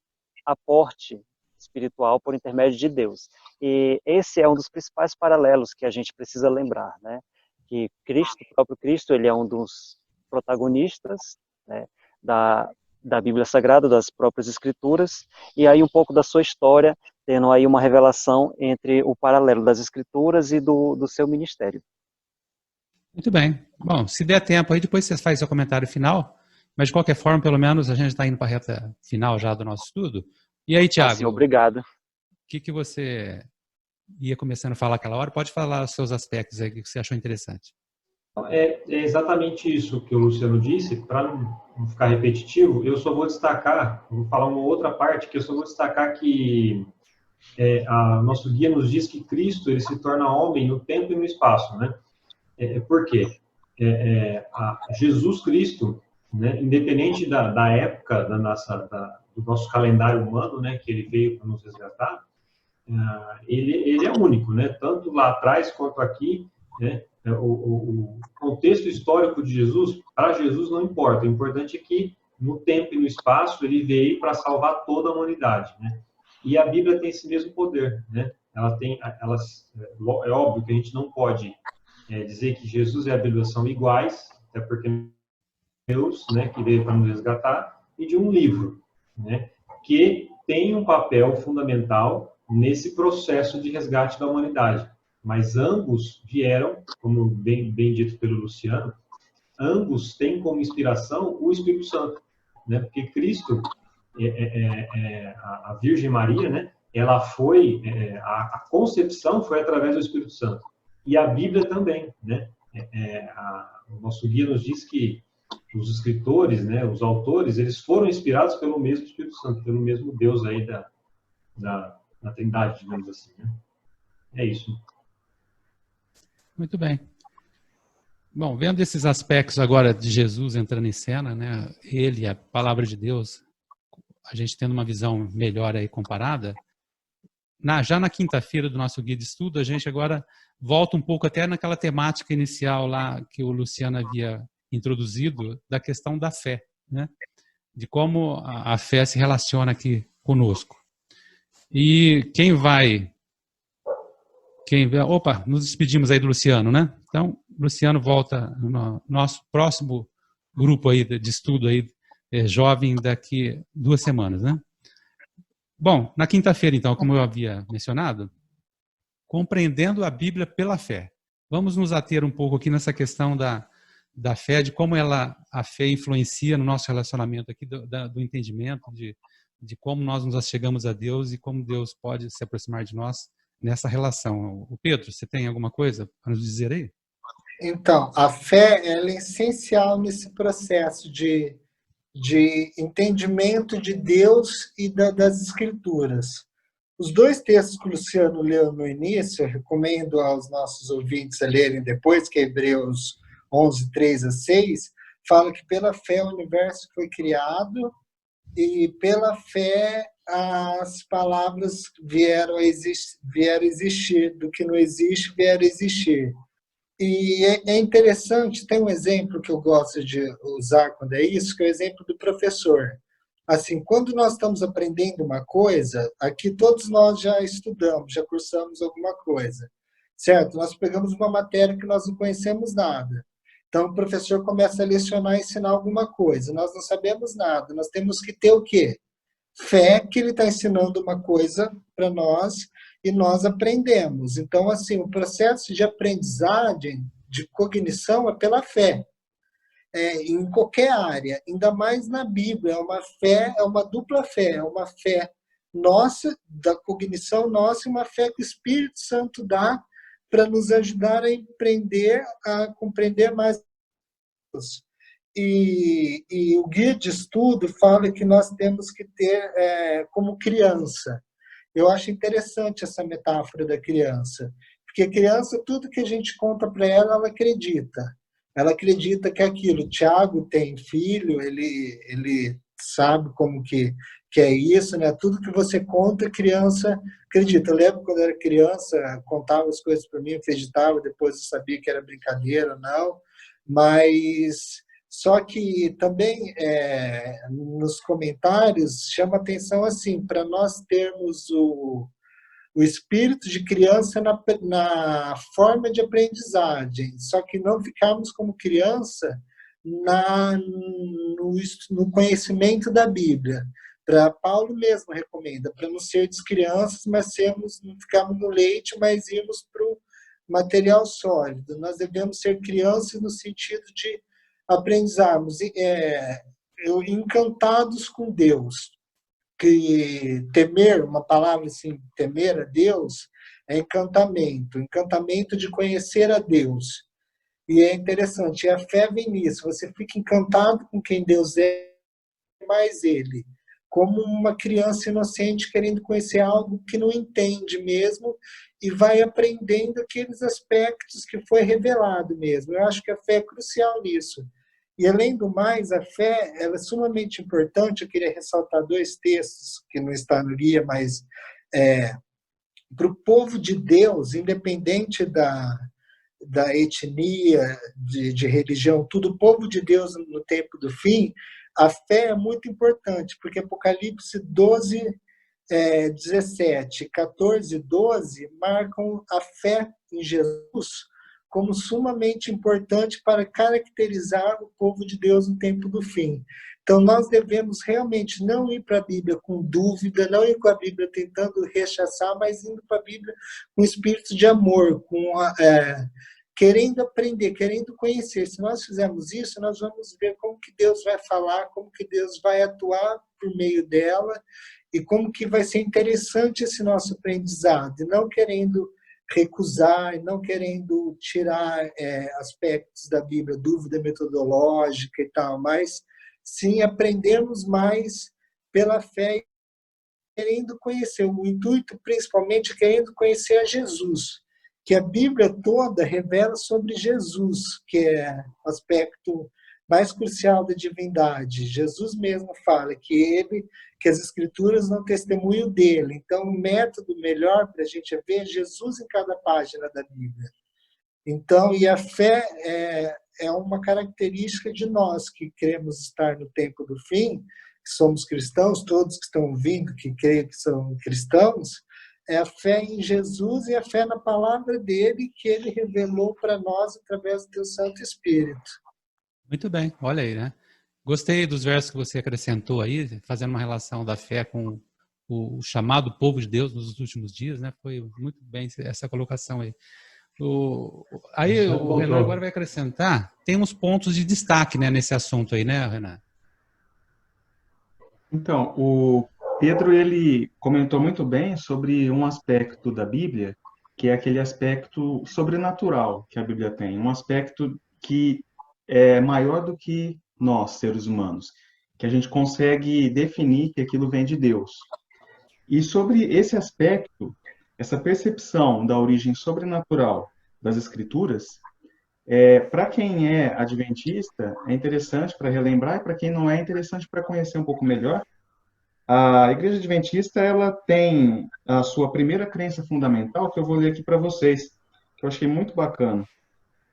aporte espiritual por intermédio de Deus. E esse é um dos principais paralelos que a gente precisa lembrar, né? Que Cristo, o próprio Cristo, ele é um dos protagonistas, né, da Bíblia Sagrada, das próprias Escrituras, e aí um pouco da sua história, tendo aí uma revelação entre o paralelo das Escrituras e do seu ministério. Muito bem. Bom, se der tempo aí, depois você faz seu comentário final, mas de qualquer forma, pelo menos a gente está indo para a reta final já do nosso estudo. E aí, Tiago? Sim, obrigado. O que você ia começando a falar aquela hora, pode falar os seus aspectos aí que você achou interessante. É exatamente isso que o Luciano disse. Para não ficar repetitivo, eu só vou destacar, vou falar uma outra parte, que eu só vou destacar que nosso guia nos diz que Cristo ele se torna homem no tempo e no espaço, né? Por quê? Jesus Cristo, né, independente da época do nosso calendário humano, né, que ele veio para nos resgatar, ele é único, né? Tanto lá atrás quanto aqui, né? O contexto histórico de Jesus, para Jesus não importa. O importante é que no tempo e no espaço ele veio para salvar toda a humanidade, né? E a Bíblia tem esse mesmo poder, né? É óbvio que a gente não pode dizer que Jesus e a Bíblia são iguais, até porque Deus, né, que veio para nos resgatar, e de um livro, né, que tem um papel fundamental nesse processo de resgate da humanidade. Mas ambos vieram, como bem dito pelo Luciano, ambos têm como inspiração o Espírito Santo, né? Porque Cristo, a Virgem Maria, né? Ela foi, a concepção foi através do Espírito Santo. E a Bíblia também, né? O nosso guia nos diz que os escritores, né? Os autores, eles foram inspirados pelo mesmo Espírito Santo, pelo mesmo Deus aí da Trindade, digamos assim, né? É isso. Muito bem. Bom, vendo esses aspectos agora de Jesus entrando em cena, né? Ele, a palavra de Deus, a gente tendo uma visão melhor aí comparada, já na quinta-feira do nosso guia de estudo, a gente agora volta um pouco até naquela temática inicial lá que o Luciano havia introduzido, da questão da fé, né? De como a fé se relaciona aqui conosco. E opa, nos despedimos aí do Luciano, né? Então, o Luciano volta no nosso próximo grupo aí de estudo aí, jovem, daqui 2 semanas, né? Bom, na quinta-feira, então, como eu havia mencionado, compreendendo a Bíblia pela fé. Vamos nos ater um pouco aqui nessa questão da fé, de como a fé influencia no nosso relacionamento aqui, do entendimento, de como nós nos achegamos a Deus e como Deus pode se aproximar de nós nessa relação. O Pedro, você tem alguma coisa para nos dizer aí? Então, a fé ela é essencial nesse processo de entendimento de Deus e das Escrituras. Os 2 textos que o Luciano leu no início, eu recomendo aos nossos ouvintes a lerem depois, que é Hebreus 11, 3-6, fala que pela fé o universo foi criado e pela fé as palavras vieram a existir, do que não existe, vieram a existir. E é interessante, tem um exemplo que eu gosto de usar quando é isso, que é o exemplo do professor. Assim, quando nós estamos aprendendo uma coisa, aqui todos nós já estudamos, já cursamos alguma coisa, certo? Nós pegamos uma matéria que nós não conhecemos nada. Então, o professor começa a lecionar e ensinar alguma coisa. Nós não sabemos nada, nós temos que ter o quê? Fé que ele está ensinando uma coisa para nós e nós aprendemos. Então, assim, o processo de aprendizagem, de cognição, é pela fé. Em qualquer área, ainda mais na Bíblia, é uma dupla fé, é uma fé nossa, da cognição nossa, e uma fé que o Espírito Santo dá para nos ajudar a compreender mais Deus. E o guia de estudo fala que nós temos que ter como criança. Eu acho interessante essa metáfora da criança, porque a criança, tudo que a gente conta para ela, ela acredita. Ela acredita que é aquilo. Tiago tem filho, ele sabe como que é isso, né? Tudo que você conta, a criança acredita. Eu lembro quando eu era criança, contava as coisas para mim, eu acreditava, depois eu sabia que era brincadeira, não. Mas só que também nos comentários chama atenção assim, para nós termos o espírito de criança na forma de aprendizagem, só que não ficarmos como criança no conhecimento da Bíblia. Paulo mesmo recomenda, para não sermos crianças, mas não ficarmos no leite, mas irmos para o material sólido. Nós devemos ser crianças no sentido de aprendizarmos, encantados com Deus. Que temer, uma palavra assim, temer a Deus, é encantamento, encantamento de conhecer a Deus. E é interessante, a fé vem nisso, você fica encantado com quem Deus é, mais Ele, como uma criança inocente querendo conhecer algo que não entende mesmo, e vai aprendendo aqueles aspectos que foi revelado mesmo. Eu acho que a fé é crucial nisso. E, além do mais, a fé ela é sumamente importante. Eu queria ressaltar 2 textos que não está no guia, mas para o povo de Deus, independente da etnia, de religião, tudo, o povo de Deus no tempo do fim, a fé é muito importante, porque Apocalipse 12, 17, 14 e 12 marcam a fé em Jesus como sumamente importante para caracterizar o povo de Deus no tempo do fim. Então, nós devemos realmente não ir para a Bíblia com dúvida, não ir com a Bíblia tentando rechaçar, mas indo para a Bíblia com espírito de amor, querendo aprender, querendo conhecer. Se nós fizermos isso, nós vamos ver como que Deus vai falar, como que Deus vai atuar por meio dela e como que vai ser interessante esse nosso aprendizado, e não querendo recusar, não querendo tirar aspectos da Bíblia, dúvida metodológica e tal, mas sim aprendermos mais pela fé, querendo conhecer, o intuito principalmente querendo conhecer a Jesus, que a Bíblia toda revela sobre Jesus, que é o aspecto mais crucial da divindade. Jesus mesmo fala que as Escrituras não testemunham dele. Então, o método melhor para a gente é ver Jesus em cada página da Bíblia. Então, e a fé é uma característica de nós que queremos estar no tempo do fim, que somos cristãos, todos que estão ouvindo, que creem que são cristãos, é a fé em Jesus e a fé na palavra dele que ele revelou para nós através do Santo Espírito. Muito bem, olha aí, né? Gostei dos versos que você acrescentou aí, fazendo uma relação da fé com o chamado povo de Deus nos últimos dias, né? Foi muito bem essa colocação aí. O Renan agora vai acrescentar, tem uns pontos de destaque, né, nesse assunto aí, né, Renan? Então, o Pedro, ele comentou muito bem sobre um aspecto da Bíblia, que é aquele aspecto sobrenatural que a Bíblia tem, um aspecto que é maior do que nós, seres humanos, que a gente consegue definir que aquilo vem de Deus. E sobre esse aspecto, essa percepção da origem sobrenatural das Escrituras, para quem é adventista, é interessante para relembrar, e para quem não é interessante para conhecer um pouco melhor. A Igreja Adventista, ela tem a sua primeira crença fundamental, que eu vou ler aqui para vocês, que eu achei muito bacana.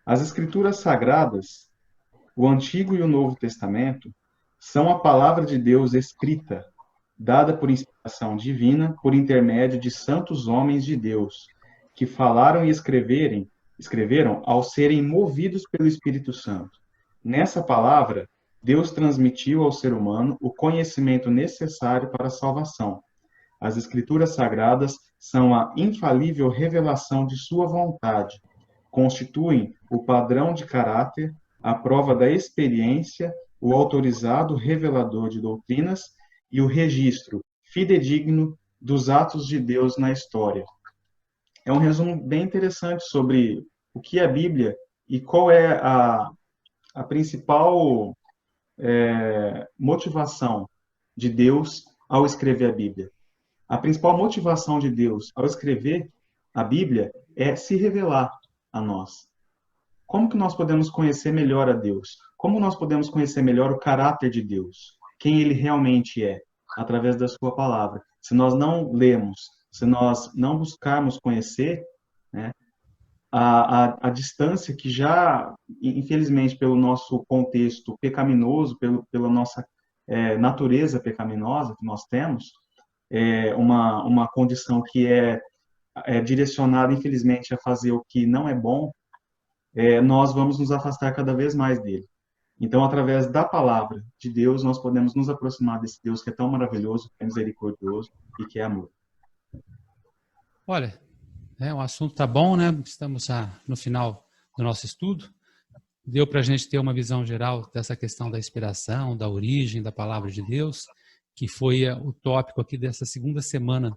As Escrituras Sagradas, o Antigo e o Novo Testamento, são a palavra de Deus escrita, dada por inspiração divina, por intermédio de santos homens de Deus, que falaram e escreveram ao serem movidos pelo Espírito Santo. Nessa palavra, Deus transmitiu ao ser humano o conhecimento necessário para a salvação. As Escrituras Sagradas são a infalível revelação de sua vontade, constituem o padrão de caráter, a prova da experiência, o autorizado revelador de doutrinas e o registro fidedigno dos atos de Deus na história. É um resumo bem interessante sobre o que é a Bíblia e qual é a principal motivação de Deus ao escrever a Bíblia. A principal motivação de Deus ao escrever a Bíblia é se revelar a nós. Como que nós podemos conhecer melhor a Deus? Como nós podemos conhecer melhor o caráter de Deus? Quem ele realmente é? Através da sua palavra. Se nós não lemos, se nós não buscarmos conhecer, né, a distância que já, infelizmente, pelo nosso contexto pecaminoso, pela nossa natureza pecaminosa que nós temos, uma condição que é direcionada, infelizmente, a fazer o que não é bom, nós vamos nos afastar cada vez mais dele. Então, através da palavra de Deus, nós podemos nos aproximar desse Deus que é tão maravilhoso, que é misericordioso e que é amor. Olha, o assunto tá bom, né? Estamos no final do nosso estudo. Deu para a gente ter uma visão geral dessa questão da inspiração, da origem da palavra de Deus, que foi o tópico aqui dessa segunda semana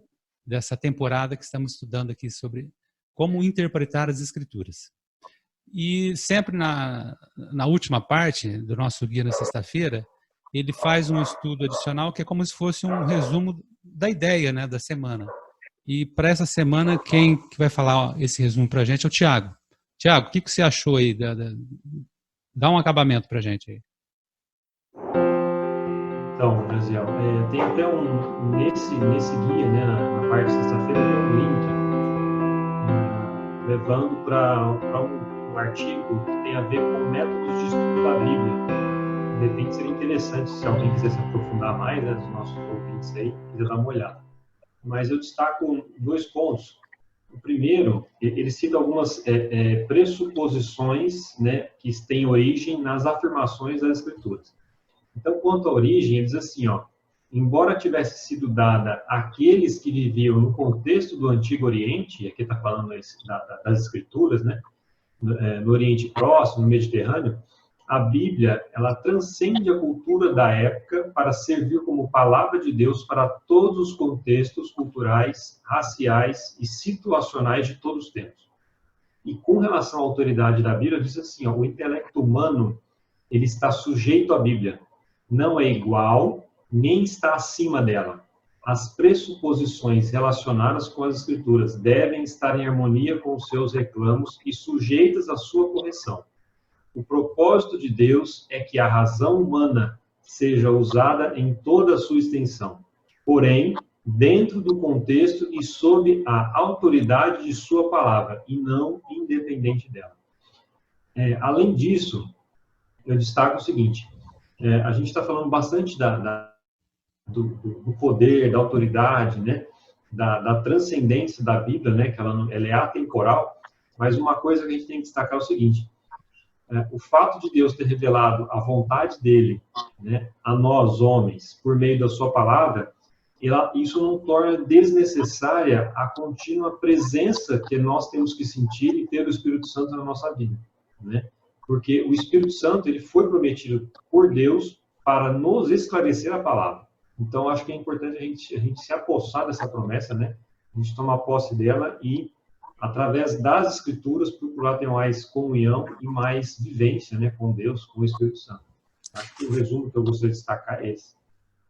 dessa temporada que estamos estudando aqui sobre como interpretar as Escrituras. E sempre na última parte do nosso guia na sexta-feira, ele faz um estudo adicional que é como se fosse um resumo da ideia, né, da semana. E para essa semana, quem que vai falar esse resumo para a gente é o Tiago. Tiago, o que você achou aí? Dá um acabamento para a gente aí. Então, Jaziel, tem até nesse guia, né, na parte de sexta-feira, tem um link levando para um artigo que tem a ver com métodos de estudo da Bíblia. De repente seria interessante, se alguém quiser se aprofundar mais, né, dos nossos ouvintes aí, quiser dar uma olhada. Mas eu destaco 2 pontos. O primeiro, ele cita algumas pressuposições, né, que têm origem nas afirmações das Escrituras. Então, quanto à origem, ele diz assim, ó, embora tivesse sido dada àqueles que viviam no contexto do Antigo Oriente, e aqui está falando das Escrituras, né, no Oriente Próximo, no Mediterrâneo, a Bíblia, ela transcende a cultura da época para servir como palavra de Deus para todos os contextos culturais, raciais e situacionais de todos os tempos. E com relação à autoridade da Bíblia, diz assim, ó, o intelecto humano, ele está sujeito à Bíblia. Não é igual, nem está acima dela. As pressuposições relacionadas com as Escrituras devem estar em harmonia com os seus reclamos e sujeitas à sua correção. O propósito de Deus é que a razão humana seja usada em toda a sua extensão, porém, dentro do contexto e sob a autoridade de sua palavra, e não independente dela. Além disso, eu destaco o seguinte, a gente está falando bastante do poder, da autoridade, né? da transcendência da Bíblia, né? Que ela é atemporal, mas uma coisa que a gente tem que destacar é o seguinte, o fato de Deus ter revelado a vontade dele, né, a nós, homens, por meio da sua palavra, isso não torna desnecessária a contínua presença que nós temos que sentir e ter o Espírito Santo na nossa vida, né? Porque o Espírito Santo, ele foi prometido por Deus para nos esclarecer a palavra. Então, acho que é importante a gente se apossar dessa promessa, né? A gente tomar posse dela e, através das Escrituras, procurar ter mais comunhão e mais vivência, né, com Deus, com o Espírito Santo. Acho que o resumo que eu gostaria de destacar é esse.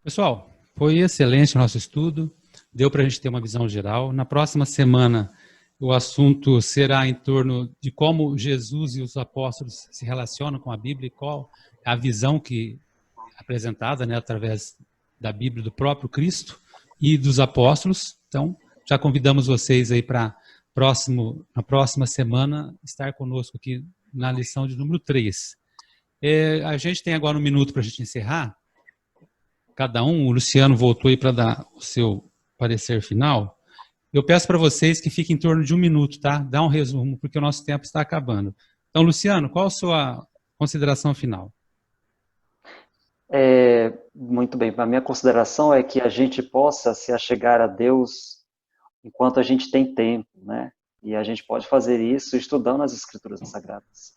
Pessoal, foi excelente o nosso estudo, deu para a gente ter uma visão geral. Na próxima semana, o assunto será em torno de como Jesus e os apóstolos se relacionam com a Bíblia e qual a visão que é apresentada, né, através da Bíblia do próprio Cristo e dos apóstolos. Então, já convidamos vocês aí para na próxima semana estar conosco aqui na lição de número 3. A gente tem agora 1 minuto para a gente encerrar. Cada o Luciano voltou aí para dar o seu parecer final. Eu peço para vocês que fiquem em torno de 1 minuto, tá? Dá um resumo, porque o nosso tempo está acabando. Então, Luciano, qual a sua consideração final? Muito bem, a minha consideração é que a gente possa se achegar a Deus enquanto a gente tem tempo, né? E a gente pode fazer isso estudando as Escrituras Sagradas.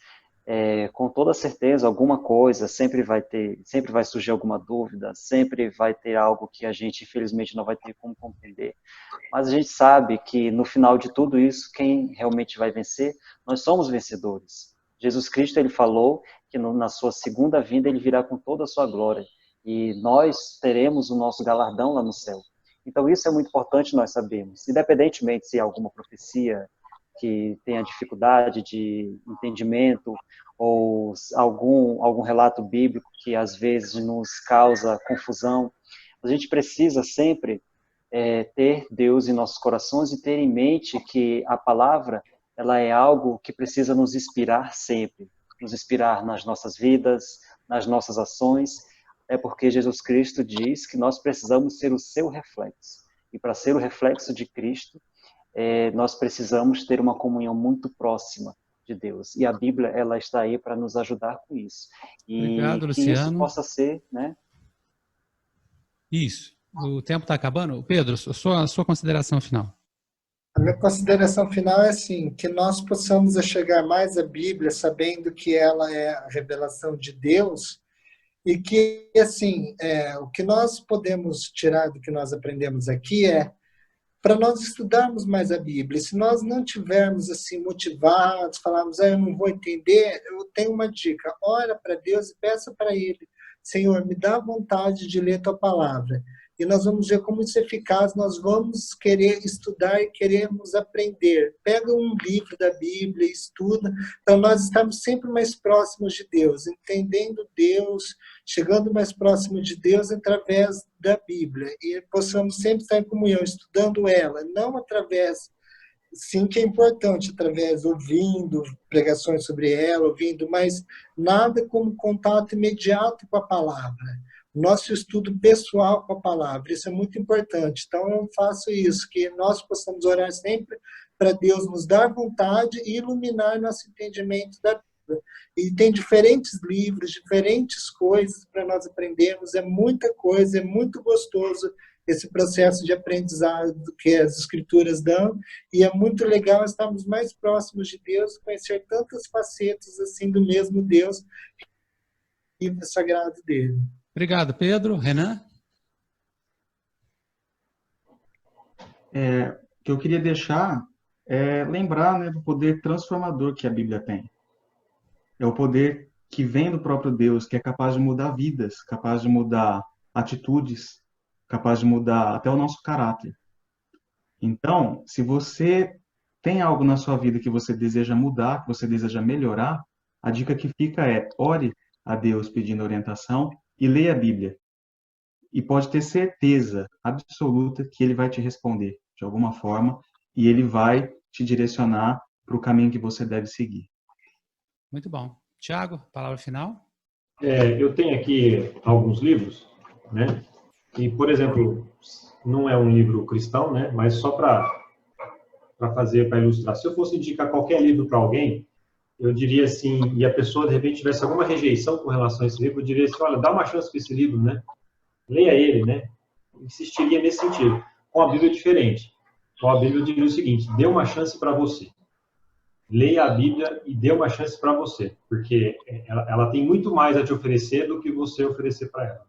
Com toda certeza, alguma coisa sempre vai surgir alguma dúvida, sempre vai ter algo que a gente, infelizmente, não vai ter como compreender. Mas a gente sabe que, no final de tudo isso, quem realmente vai vencer, nós somos vencedores. Jesus Cristo, ele falou que na sua segunda vinda, ele virá com toda a sua glória. E nós teremos o nosso galardão lá no céu. Então, isso é muito importante nós sabermos. Independentemente se há alguma profecia que tenha dificuldade de entendimento ou algum relato bíblico que, às vezes, nos causa confusão, a gente precisa sempre ter Deus em nossos corações e ter em mente que a palavra ela é algo que precisa nos inspirar sempre, nos inspirar nas nossas vidas, nas nossas ações, porque Jesus Cristo diz que nós precisamos ser o seu reflexo. E para ser o reflexo de Cristo, nós precisamos ter uma comunhão muito próxima de Deus. E a Bíblia, ela está aí para nos ajudar com isso. E obrigado, Luciano. Que isso possa ser, né? Isso. O tempo está acabando. Pedro, a sua consideração final. A minha consideração final é assim, que nós possamos chegar mais à Bíblia, sabendo que ela é a revelação de Deus, e que, assim, o que nós podemos tirar do que nós aprendemos aqui é para nós estudarmos mais a Bíblia. Se nós não tivermos assim motivados, falarmos, eu não vou entender, eu tenho uma dica: ora para Deus e peça para Ele, Senhor, me dá vontade de ler Tua palavra. E nós vamos ver como isso é eficaz, nós vamos querer estudar e queremos aprender. Pega um livro da Bíblia, estuda, então nós estamos sempre mais próximos de Deus, entendendo Deus, chegando mais próximo de Deus através da Bíblia. E possamos sempre estar em comunhão, estudando ela, não através, sim que é importante, através, ouvindo pregações sobre ela, ouvindo, mas nada como contato imediato com a palavra. Nosso estudo pessoal com a palavra, isso é muito importante. Então, eu faço isso, que nós possamos orar sempre para Deus nos dar vontade e iluminar nosso entendimento da Bíblia. E tem diferentes livros, diferentes coisas para nós aprendermos, é muita coisa, é muito gostoso esse processo de aprendizado que as Escrituras dão, e é muito legal estarmos mais próximos de Deus, conhecer tantas facetas assim do mesmo Deus, e o sagrado dele. Obrigado, Pedro. Renan? O que eu queria deixar é lembrar, né, do poder transformador que a Bíblia tem. É o poder que vem do próprio Deus, que é capaz de mudar vidas, capaz de mudar atitudes, capaz de mudar até o nosso caráter. Então, se você tem algo na sua vida que você deseja mudar, que você deseja melhorar, a dica que fica é: ore a Deus pedindo orientação e leia a Bíblia. E pode ter certeza absoluta que Ele vai te responder de alguma forma e Ele vai te direcionar para o caminho que você deve seguir. Muito bom. Tiago, palavra final? Eu tenho aqui alguns livros, né? E, por exemplo, não é um livro cristão, né? Mas só para ilustrar. Se eu fosse indicar qualquer livro para alguém, eu diria assim, e a pessoa de repente tivesse alguma rejeição com relação a esse livro, eu diria assim: olha, dá uma chance para esse livro, né? Leia ele, né? Insistiria nesse sentido. Com a Bíblia é diferente. Com a Bíblia eu diria o seguinte: dê uma chance para você. Leia a Bíblia e dê uma chance para você, porque ela tem muito mais a te oferecer do que você oferecer para ela.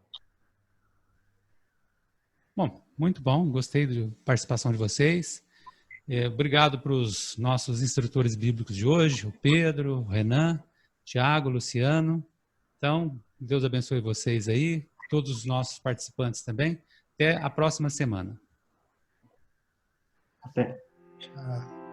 Bom, muito bom. Gostei da participação de vocês. Obrigado para os nossos instrutores bíblicos de hoje, o Pedro, o Renan, Tiago, Luciano. Então, Deus abençoe vocês aí, todos os nossos participantes também. Até a próxima semana. Até. Tchau.